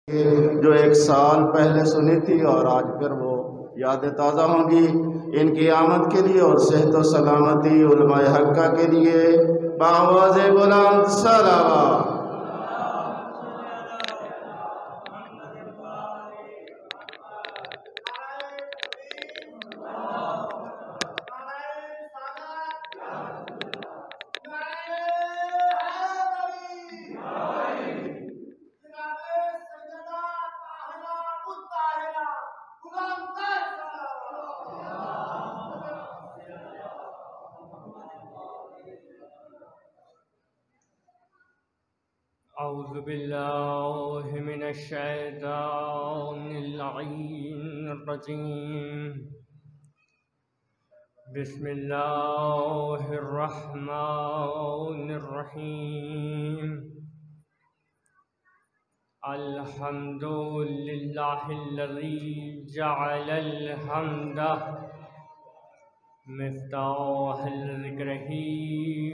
जो एक साल पहले सुनी थी और आज फिर वो यादें ताज़ा होंगी। इनकी आमद के लिए और सेहत व सलामती उलमाए हक्का के लिए बावाज़े बुलंद सलावत। औज़ु बिल्लाहि मिनश शैतानिर रजीम। बिस्मिल्लाहिर रहमानिर रहीम। अल्हम्दुलिल्लाहिल्लज़ी जअलल हम्दा मिफ्ताहल ज़िक्रिही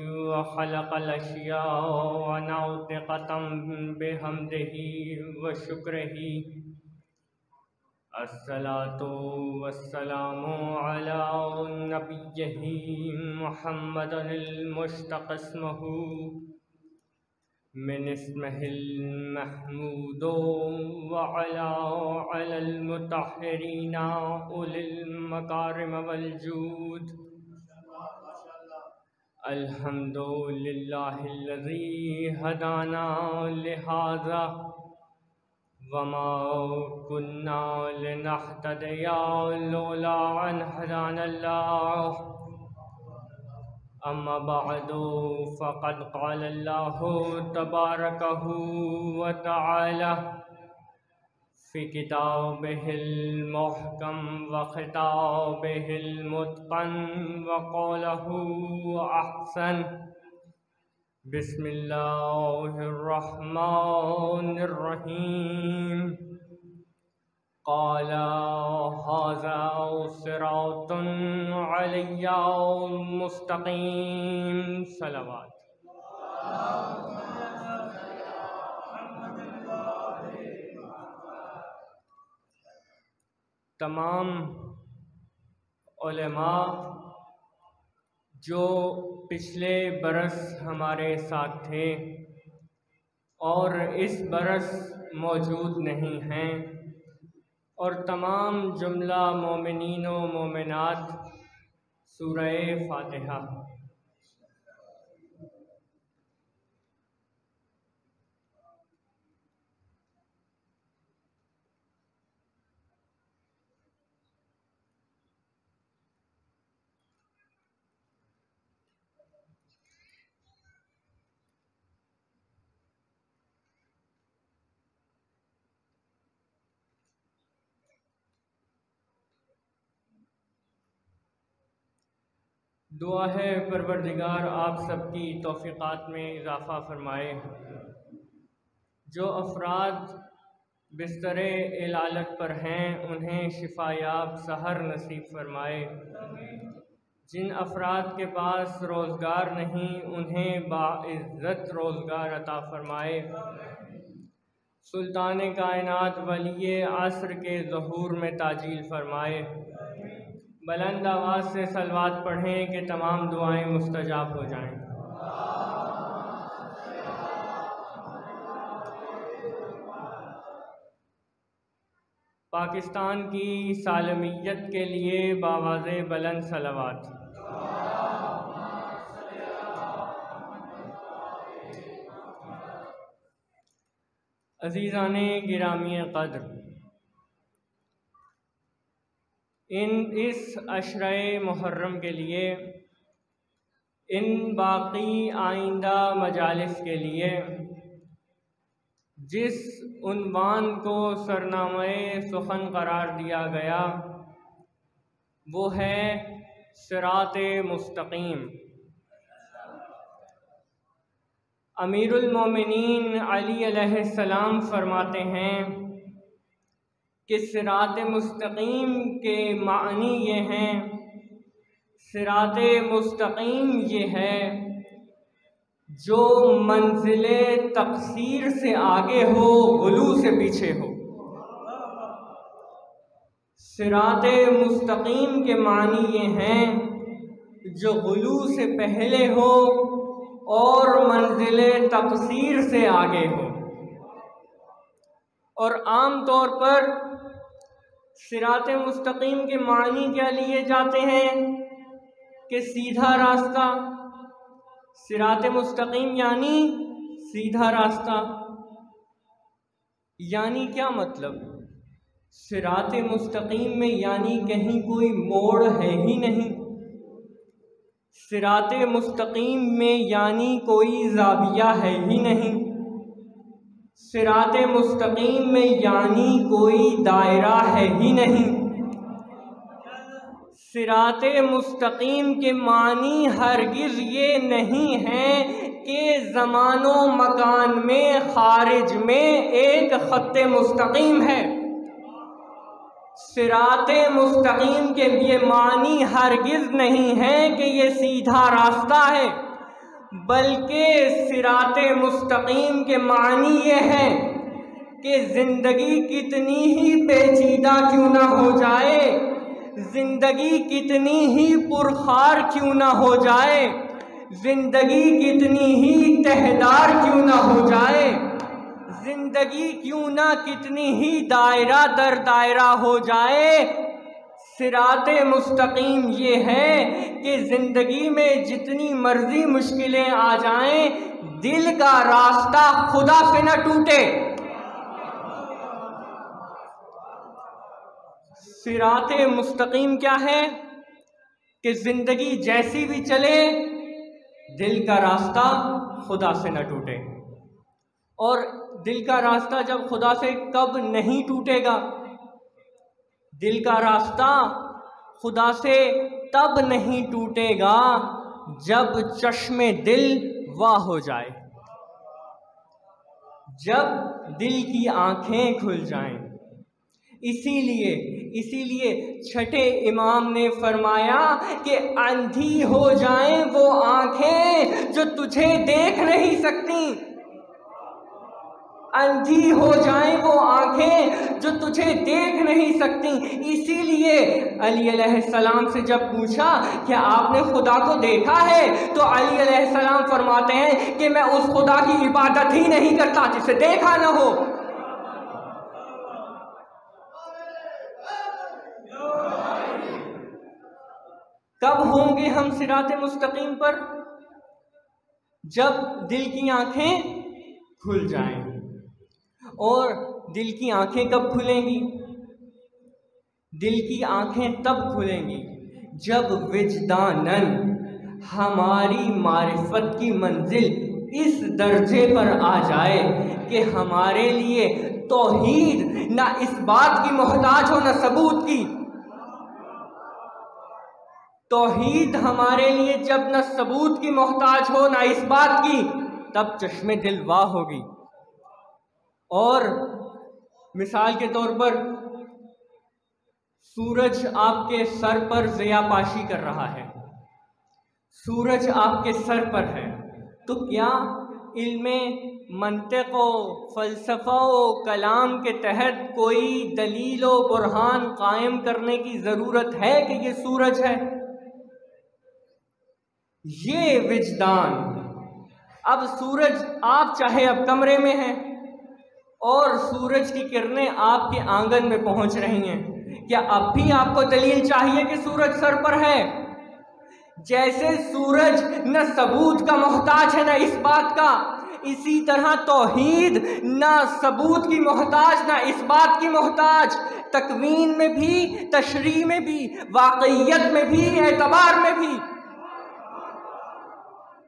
व खलक़ल अशिया व नौतिक़तम बिहम्दिही व शुक्रिही। अस्सलातु वस्सलामु अला नबिय्यिही मुहम्मदिल मुश्तक़स्मुहु मिन इस्मिहिल महमूदो व अलल मुतहहिरीना उलिल मकारिम वल जूद। अल्हम्दुलिल्लाहिल्लज़ी हदाना लिहाज़ा वमा कुन्ना लिनहतदिया लौला अन हदानल्लाह। अम्मा बअदु फ़क़द क़ालल्लाहु तबारकहु व तआला फ़ी किताबिहिल मुहकम व ख़िताबिहिल मुत्क़न व क़ौलहु अहसन। बिस्मिल्लाहिर्रहमानिर्रहीम। क़ाल हाज़ा सिरातुन अलैया मुस्तक़ीम। सलावत। तमाम उलमा जो पिछले बरस हमारे साथ थे और इस बरस मौजूद नहीं हैं, और तमाम जुमला मोमिनीन व मोमिनात सूरह फातिहा। दुआ है परवरदिगार आप सबकी तौफ़ीक़ात में इजाफ़ा फ़रमाए। जो अफ़राद बिस्तरे इलालत पर हैं उन्हें शिफ़ायाब सहर नसीब फ़रमाए। जिन अफ़राद के पास रोज़गार नहीं उन्हें बाइज़्ज़त रोज़गार अता फ़रमाए। सुल्तान कायनात वली असर के ज़हूर में ताजील फ़रमाए। बुलंद आवाज़ से सलवात पढ़ें कि तमाम दुआएं मुस्तजाब हो जाएं। पाकिस्तान की सालमियत के लिए बावाज़े बुलंद सलावत। अज़ीज़ाने गिरामी क़द्र, इस अशरे मुहर्रम के लिए, इन बाकी आइंदा मजालिस के लिए जिस उन्वान को सरनामे सुखन करार दिया गया वो है सिराते मुस्तकीम। अमीरुल मोमिनीन अली अलैहिस्सलाम फरमाते हैं कि सिराते मुस्तकीम के मानी ये हैं, सिराते मुस्तकीम ये है जो मंजिले तकसीर से आगे हो, गुलू से पीछे हो। सिराते मुस्तकीम के मानी ये हैं जो गुलू से पहले हो और मंजिले तकसीर से आगे हो। और आम तौर पर सिराते मुस्तकीम के मानी क्या लिए जाते हैं कि सीधा रास्ता। सिराते मुस्तकीम यानी सीधा रास्ता। यानी क्या मतलब? सिराते मुस्तकीम में यानी कहीं कोई मोड़ है ही नहीं। सिराते मुस्तकीम में यानी कोई ज़ाविया है ही नहीं। सिराते मुस्तकीम में यानी कोई दायरा है ही नहीं। सिराते मुस्तकीम के मानी हरगिज़ ये नहीं है कि ज़मानो मकान में खारिज में एक ख़त्ते मुस्तकीम है। सिराते मुस्तकीम के ये मानी हरगिज़ नहीं है कि ये सीधा रास्ता है, बल्कि सिराते मुस्तकीम के मानी ये है कि ज़िंदगी कितनी ही पेचीदा क्यों ना हो जाए, ज़िंदगी कितनी ही पुरखार क्यों ना हो जाए, ज़िंदगी कितनी ही तहदार क्यों ना हो जाए, ज़िंदगी क्यों ना कितनी ही दायरा दर दायरा हो जाए, सिराते मुस्तकीम ये है कि ज़िंदगी में जितनी मर्जी मुश्किलें आ जाएं, दिल का रास्ता खुदा से न टूटे। सिराते मुस्तकीम क्या है कि ज़िंदगी जैसी भी चले, दिल का रास्ता खुदा से न टूटे। और दिल का रास्ता जब खुदा से कब नहीं टूटेगा? दिल का रास्ता खुदा से तब नहीं टूटेगा जब चश्मे दिल वाह हो जाए, जब दिल की आंखें खुल जाएं। इसीलिए छठे इमाम ने फरमाया कि अंधी हो जाएं वो आंखें जो तुझे देख नहीं सकती, अंधी हो जाएं वो आंखें जो तुझे देख नहीं सकती। इसीलिए अली अलैहिस्सलाम से जब पूछा कि आपने खुदा को देखा है, तो अली अलैहिस्सलाम फरमाते हैं कि मैं उस खुदा की इबादत ही नहीं करता जिसे देखा न हो। कब होंगे हम सिराते मुस्तकीम पर? जब दिल की आंखें खुल जाएं। और दिल की आंखें कब खुलेंगी? दिल की आंखें तब खुलेंगी जब विजदानन हमारी मारिफत की मंजिल इस दर्जे पर आ जाए कि हमारे लिए तौहीद ना इस बात की मोहताज हो, ना सबूत की। तौहीद हमारे लिए जब न सबूत की मोहताज हो, ना इस बात की, तब चश्मे दिल वाह होगी। और मिसाल के तौर पर सूरज आपके सर पर ज़ियापाशी कर रहा है, सूरज आपके सर पर है, तो क्या इल्मे मंतिक़ व फ़लसफ़ा व कलाम के तहत कोई दलील व बुरहान कायम करने की ज़रूरत है कि ये सूरज है? ये विजदान, अब सूरज आप चाहे अब कमरे में हैं और सूरज की किरणें आपके आंगन में पहुंच रही हैं, क्या अब भी आपको दलील चाहिए कि सूरज सर पर है? जैसे सूरज न सबूत का मोहताज है न इस बात का, इसी तरह तौहीद न सबूत की मोहताज न इस बात की मोहताज। तकवीन में भी, तशरीह में भी, वाक़इयत में भी, एतबार में भी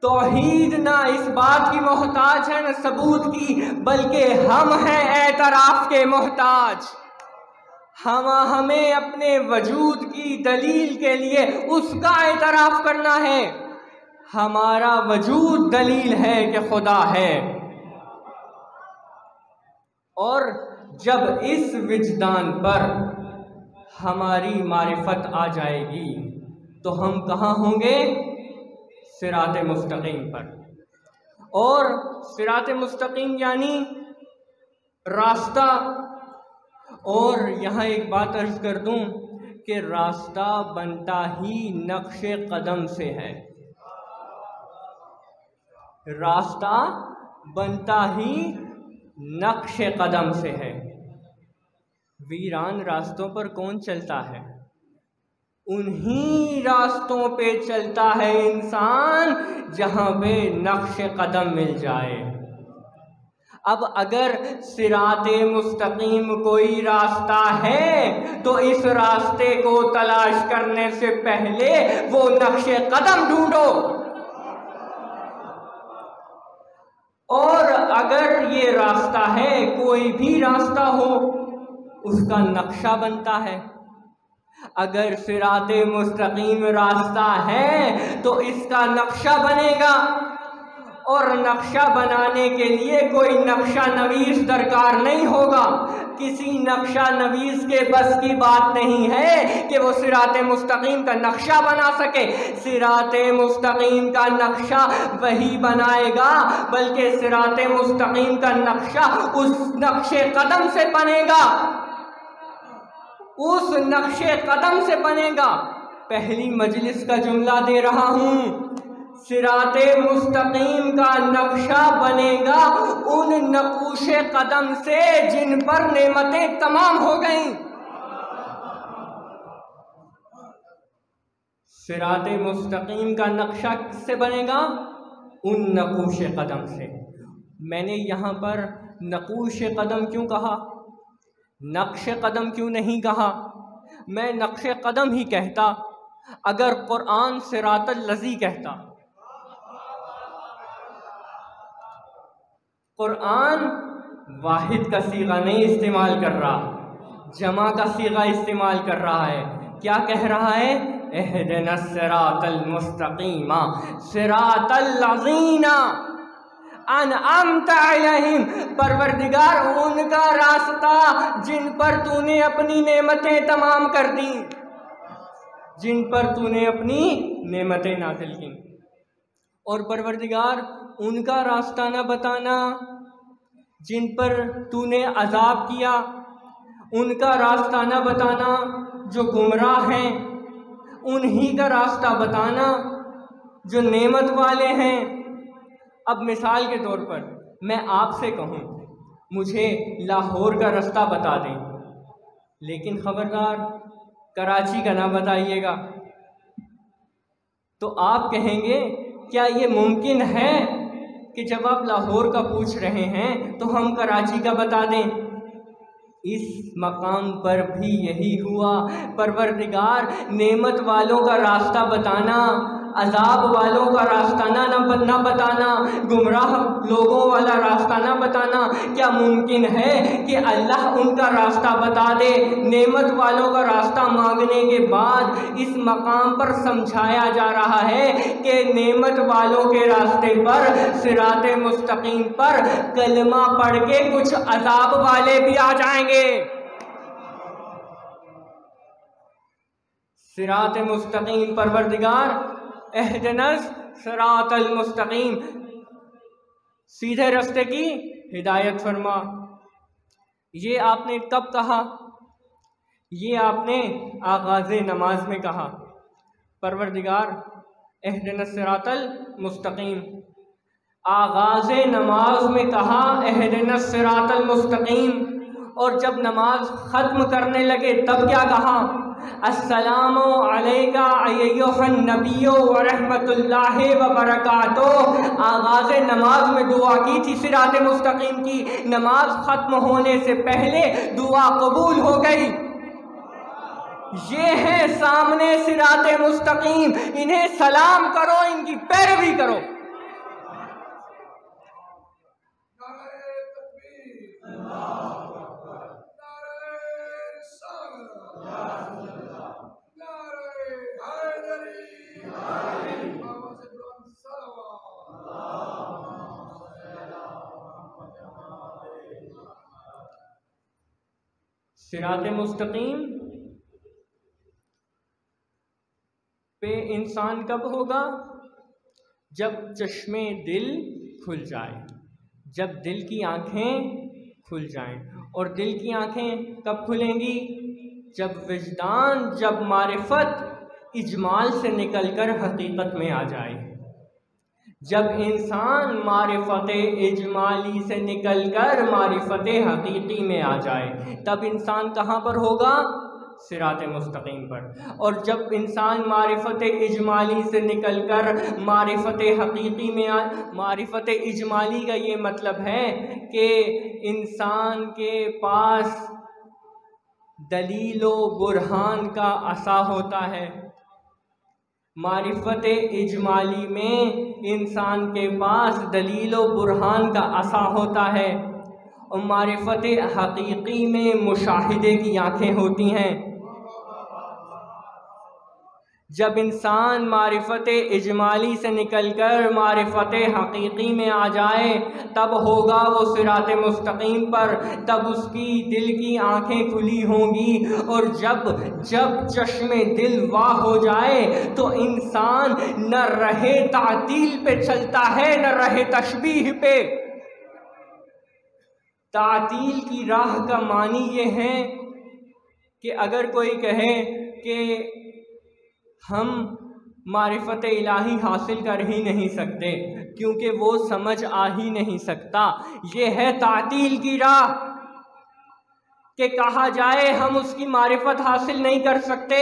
तौहीद ना इस बात की मोहताज है न सबूत की, बल्कि हम हैं एतराफ़ के मोहताज। हमें अपने वजूद की दलील के लिए उसका एतराफ़ करना है। हमारा वजूद दलील है कि खुदा है। और जब इस विजदान पर हमारी मारिफत आ जाएगी तो हम कहाँ होंगे? सिराते मुस्तकीम पर। और सिरात मुस्तकीम यानी रास्ता। और यहाँ एक बात अर्ज कर दूं कि रास्ता बनता ही नक्शे कदम से है। रास्ता बनता ही नक्शे कदम से है। वीरान रास्तों पर कौन चलता है? उन्हीं रास्तों पे चलता है इंसान जहाँ पे नक्शे कदम मिल जाए। अब अगर सिराते मुस्तकीम कोई रास्ता है तो इस रास्ते को तलाश करने से पहले वो नक्शे कदम ढूंढो। और अगर ये रास्ता है, कोई भी रास्ता हो, उसका नक्शा बनता है। अगर सिराते मुस्तकीम रास्ता है तो इसका नक्शा बनेगा, और नक्शा बनाने के लिए कोई नक्शा नवीस दरकार नहीं होगा। किसी नक्शा नवीस के बस की बात नहीं है कि वो सिराते मुस्तकीम का नक्शा बना सके। सिराते मुस्तकीम का नक्शा वही बनाएगा, बल्कि सिराते मुस्तकीम का नक्शा उस नक्शे कदम से बनेगा, उस नक्शे कदम से बनेगा। पहली मजलिस का जुमला दे रहा हूँ, सिराते मुस्तकीम का नक्शा बनेगा उन नकूशे कदम से जिन पर नेमतें तमाम हो गईं। सिराते मुस्तकीम का नक्शा किससे बनेगा? उन नकूशे कदम से। मैंने यहाँ पर नकूशे कदम क्यों कहा, नक्शे कदम क्यों नहीं कहा? मैं नक्शे कदम ही कहता अगर कुरान सिरातल लज़ी कहता। कुरान वाहिद का सीगा नहीं इस्तेमाल कर रहा, जमा का सीगा इस्तेमाल कर रहा है। क्या कह रहा है? इहदिनस सिरातल मुस्तकीमा सिरातल लज़ीना अनअमत अलैहिम। परवरदिगार उनका रास्ता जिन पर तूने अपनी नेमतें तमाम कर दी, जिन पर तूने अपनी नेमतें नाज़िल की। और परवरदिगार उनका रास्ता न बताना जिन पर तूने अजाब किया, उनका रास्ता न बताना जो गुमराह हैं, उन्हीं का रास्ता बताना जो नेमत वाले हैं। अब मिसाल के तौर पर मैं आपसे कहूँ मुझे लाहौर का रास्ता बता दें, लेकिन खबरदार कराची का ना बताइएगा, तो आप कहेंगे क्या ये मुमकिन है कि जब आप लाहौर का पूछ रहे हैं तो हम कराची का बता दें? इस मकाम पर भी यही हुआ। परवरदिगार नेमत वालों का रास्ता बताना, अजाब वालों का रास्ता ना बताना, गुमराह लोगों वाला रास्ता ना बताना। क्या मुमकिन है कि अल्लाह उनका रास्ता बता दे? नेमत वालों का रास्ता मांगने के बाद इस मकाम पर समझाया जा रहा है कि नेमत वालों के रास्ते पर, सिराते मुस्तकीम पर कलमा पढ़ के कुछ अजाब वाले भी आ जाएंगे। सिराते मुस्तकीम, परवरदिगार इहदिनस सिरातल मुस्तकीम, सीधे रास्ते की हिदायत फरमा। ये आपने कब कहा? ये आपने आगाज़े नमाज में कहा, परवरदिगार इहदिनस सिरातल मुस्तकीम। आगाज़े नमाज में कहा इहदिनस सिरातल मुस्तकीम, और जब नमाज ख़त्म करने लगे तब क्या कहा? अस्सलामु अलैका अय्युहन नबिय्यु व रहमतुल्लाहि व बरकातुहू। आगाज़े नमाज में दुआ की थी सिराते मुस्तकीम की, नमाज ख़त्म होने से पहले दुआ कबूल हो गई। ये है सामने सिराते मुस्तकीम, इन्हें सलाम करो, इनकी पैरवी करो। सिराते मुस्तकीम पे इंसान कब होगा? जब चश्मे दिल खुल जाए, जब दिल की आँखें खुल जाएं। और दिल की आँखें कब खुलेंगी? जब विजदान, जब मारिफत इजमाल से निकलकर हकीकत में आ जाए। जब इंसान मारिफत इजमाली से निकलकर मारिफत हकीकी में आ जाए, तब इंसान कहाँ पर होगा? सिराते मुस्तकीम पर। और जब इंसान मारिफत इजमाली से निकलकर मारिफत हकीकी में मारिफत इजमाली का ये मतलब है कि इंसान के पास दलीलो बुरहान का असा होता है। मारिफत इजमाली में इंसान के पास दलीलो बुरहान का असा होता है, और मारिफत हकीकी में मुशाहिदे की आँखें होती हैं। जब इंसान मारिफत इजमाली से निकलकर मारिफत हकीकी में आ जाए, तब होगा वो सिराते मुस्तकीम पर, तब उसकी दिल की आँखें खुली होंगी। और जब जब चश्मे दिल वाह हो जाए तो इंसान न रहे तातील पे चलता है, न रहे तशबीह पे। तातील की राह का मानी ये है कि अगर कोई कहे कि हम मारिफत इलाही हासिल कर ही नहीं सकते क्योंकि वो समझ आ ही नहीं सकता, ये है तातील की राह। कि कहा जाए हम उसकी मारिफत हासिल नहीं कर सकते,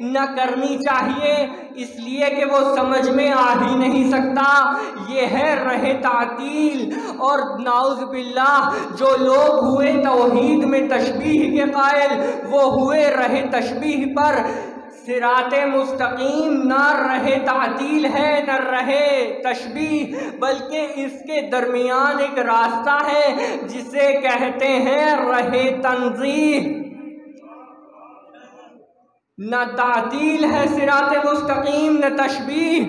न करनी चाहिए, इसलिए कि वो समझ में आ ही नहीं सकता, ये है रहे तातील। और नाउज़ बिल्लाह, जो लोग हुए तौहीद में तशबीह के कायल, वो हुए रहे तशबीह पर। सिराते मुस्तकीम ना रहे तातील है, न रहे तशबीह, बल्कि इसके दरमियान एक रास्ता है जिसे कहते हैं रहे तंज़ीह। न तातील है सिराते मुस्तकीम, न तशबीह,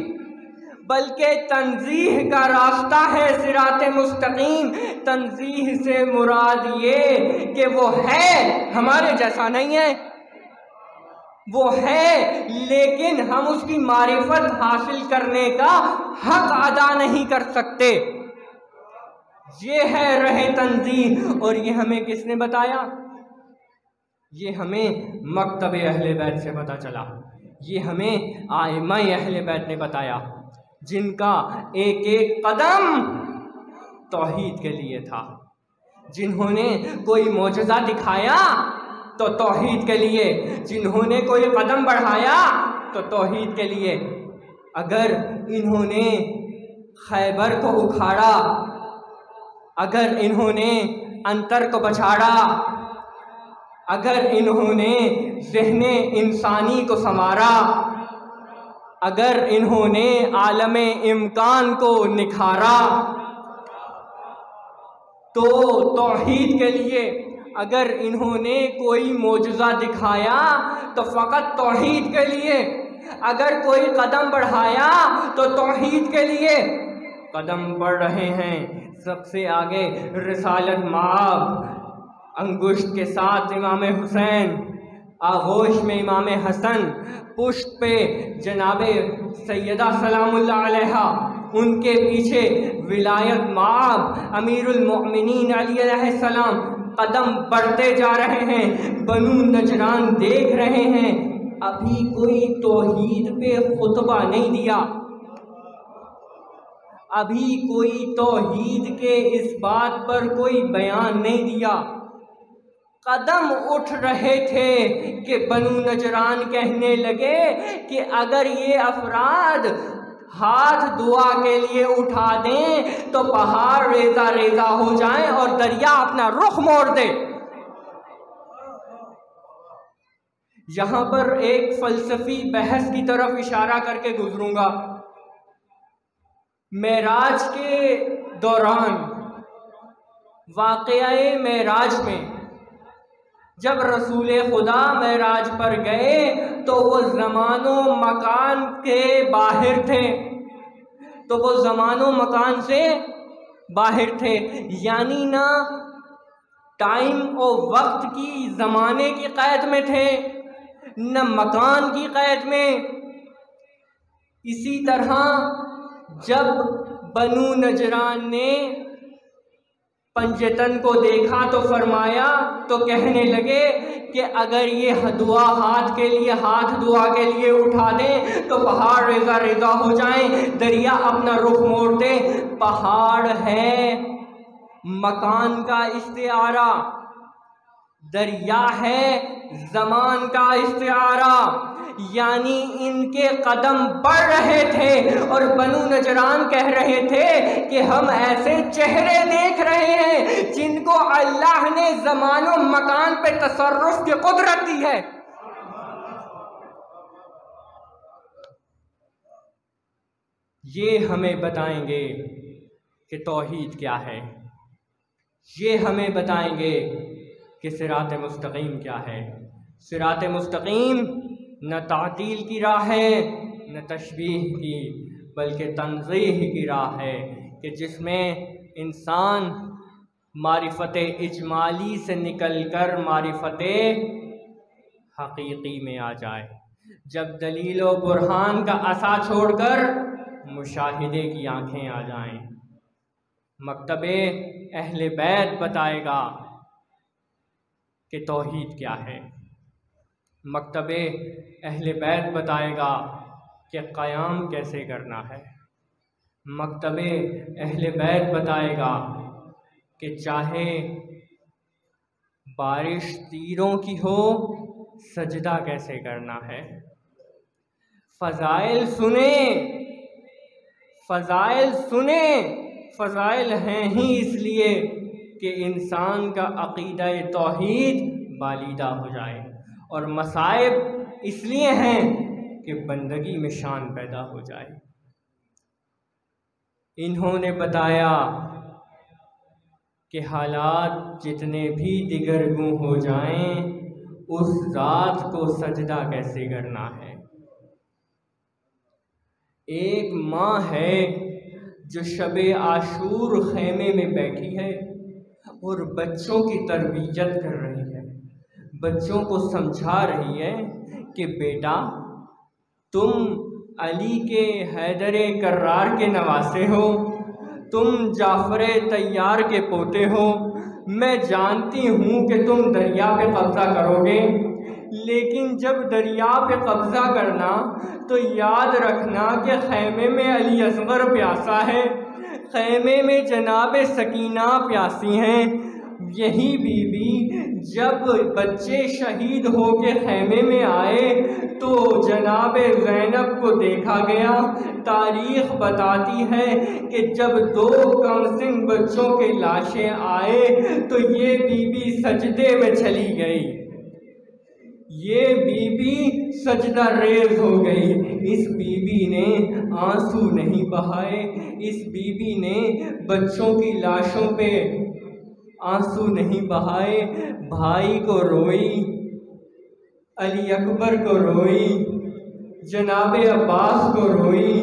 बल्कि तंज़ीह का रास्ता है सिराते मुस्तकीम। तंज़ीह से मुराद ये कि वो है, हमारे जैसा नहीं है, वो है, लेकिन हम उसकी मारिफत हासिल करने का हक अदा नहीं कर सकते। ये है रहे तंज़ीह। और ये हमें किसने बताया? ये हमें मकतब अहले बैत से पता चला, ये हमें आइमा अहले बैत ने बताया, जिनका एक एक कदम तौहीद के लिए था। जिन्होंने कोई मौजज़ा दिखाया तो तौहीद के लिए, जिन्होंने कोई कदम बढ़ाया तो तौहीद के लिए। अगर इन्होंने खैबर को उखाड़ा, अगर इन्होंने अंतर को बछाड़ा, अगर इन्होंने ज़हने इंसानी को संवारा, अगर इन्होंने आलमे इम्कान को निखारा, तो तौहीद के लिए। अगर इन्होंने कोई मौजज़ा दिखाया तो फ़कत तौहीद के लिए, अगर कोई कदम बढ़ाया तो तौहीद के लिए। कदम बढ़ रहे हैं सबसे आगे रिसालत माब, अंगुश्त के साथ इमाम हुसैन, आगोश में इमाम हसन, पुश्त पे जनाबे सैयदा सलामुल्लाह अलैहा, उनके पीछे विलायत माब अमीरुल मोमिनीन अली अलैहिस्सलाम। कदम बढ़ते जा रहे हैं, बनु नजरान देख रहे हैं, अभी कोई तौहीद पे खुतबा नहीं दिया, अभी कोई तौहीद के इस बात पर कोई बयान नहीं दिया। कदम उठ रहे थे कि बनु नजरान कहने लगे कि अगर ये अफराद हाथ दुआ के लिए उठा दें तो पहाड़ रेजा रेजा हो जाए और दरिया अपना रुख मोड़ दे। यहां पर एक फलसफी बहस की तरफ इशारा करके गुजरूंगा। मेराज के दौरान, वाक़या मेराज में, जब रसूल खुदा मेराज पर गए तो वो ज़मानो मकान के बाहर थे, तो वो ज़मानो मकान से बाहर थे, यानी ना टाइम और वक्त की ज़माने की क़ैद में थे, न मकान की क़ैद में। इसी तरह जब बनु नजरान ने पंजतन को देखा तो फरमाया, तो कहने लगे कि अगर ये हाथ दुआ के लिए उठा दें तो पहाड़ रेजा रेजा हो जाएं, दरिया अपना रुख मोड़ दे। पहाड़ है मकान का इस्तिआरा, दरिया है ज़मान का इस्तिआरा। यानी इनके कदम बढ़ रहे थे और बनु नजरान कह रहे थे कि हम ऐसे चेहरे देख रहे हैं जिनको अल्लाह ने ज़मानो मकान पे तसर्रुफ की कुदरत दी है। ये हमें बताएंगे कि तौहीद क्या है, ये हमें बताएंगे कि सिरात मुस्तकीम क्या है। सिरात मुस्तकीम न तातील की राह है न तशबीह की, बल्कि तंज़ीह की राह है कि जिसमें इंसान मारिफत इजमाली से निकलकर मारिफत हकीकी में आ जाए। जब दलील व बुरहान का असा छोड़कर मुशाहिदे की आँखें आ जाएं। मकतबे अहले बैत बताएगा कि तौहीद क्या है, मकतबे अहले बैत बताएगा कि क़याम कैसे करना है, मकतबे अहले बैत बताएगा कि चाहे बारिश तीरों की हो सजदा कैसे करना है। फ़ज़ाइल सुने, फ़ज़ाइल सुने, फ़ज़ाइल हैं ही इसलिए कि इंसान का अक़ीदा तौहीद बालिदा हो जाए, और मसाइब इसलिए हैं कि बंदगी में शान पैदा हो जाए। इन्होंने बताया कि हालात जितने भी दिगरगू हो जाएं, उस ज़ात को सजदा कैसे करना है। एक माँ है जो शबे आशूर खेमे में बैठी है और बच्चों की तरबियत कर रही है, बच्चों को समझा रही है कि बेटा तुम अली के हैदर कर्रार के नवासे हो, तुम जाफ़र तैयार के पोते हो। मैं जानती हूँ कि तुम दरिया पे कब्ज़ा करोगे, लेकिन जब दरिया पे कब्ज़ा करना तो याद रखना कि खैमे में अली असगर प्यासा है, खैमे में जनाब सकीना प्यासी हैं। यही बीबी जब बच्चे शहीद हो के खैमे में आए तो जनाब ज़ैनब को देखा गया। तारीख़ बताती है कि जब 2 कमसिन बच्चों के लाशें आए तो ये बीबी सजदे में चली गई, ये बीबी सजदा रेज़ हो गई। इस बीबी ने आंसू नहीं बहाए, इस बीबी ने बच्चों की लाशों पे आंसू नहीं बहाए। भाई को रोई, अली अकबर को रोई, जनाब अब्बास को रोई।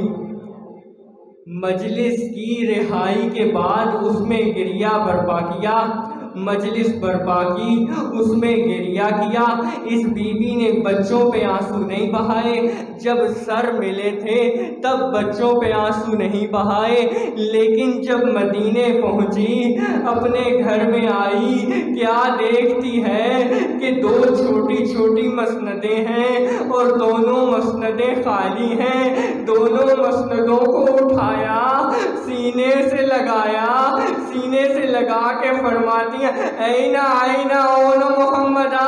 मजलिस की रिहाई के बाद उसमें गिरिया बर्पा किया, मजलिस बर्पा की, उसमें गिरिया किया। इस बीबी ने बच्चों पे आंसू नहीं बहाए, जब सर मिले थे तब बच्चों पे आंसू नहीं बहाए, लेकिन जब मदीने पहुंची, अपने घर में आई, क्या देखती है कि 2 छोटी छोटी मसनदें हैं और दोनों मसनदें खाली हैं। दोनों मसनदों को उठाया, सीने से लगाया, सीने से लगा के फरमाती है, ऐना ऐना ओनो मोहम्मदा,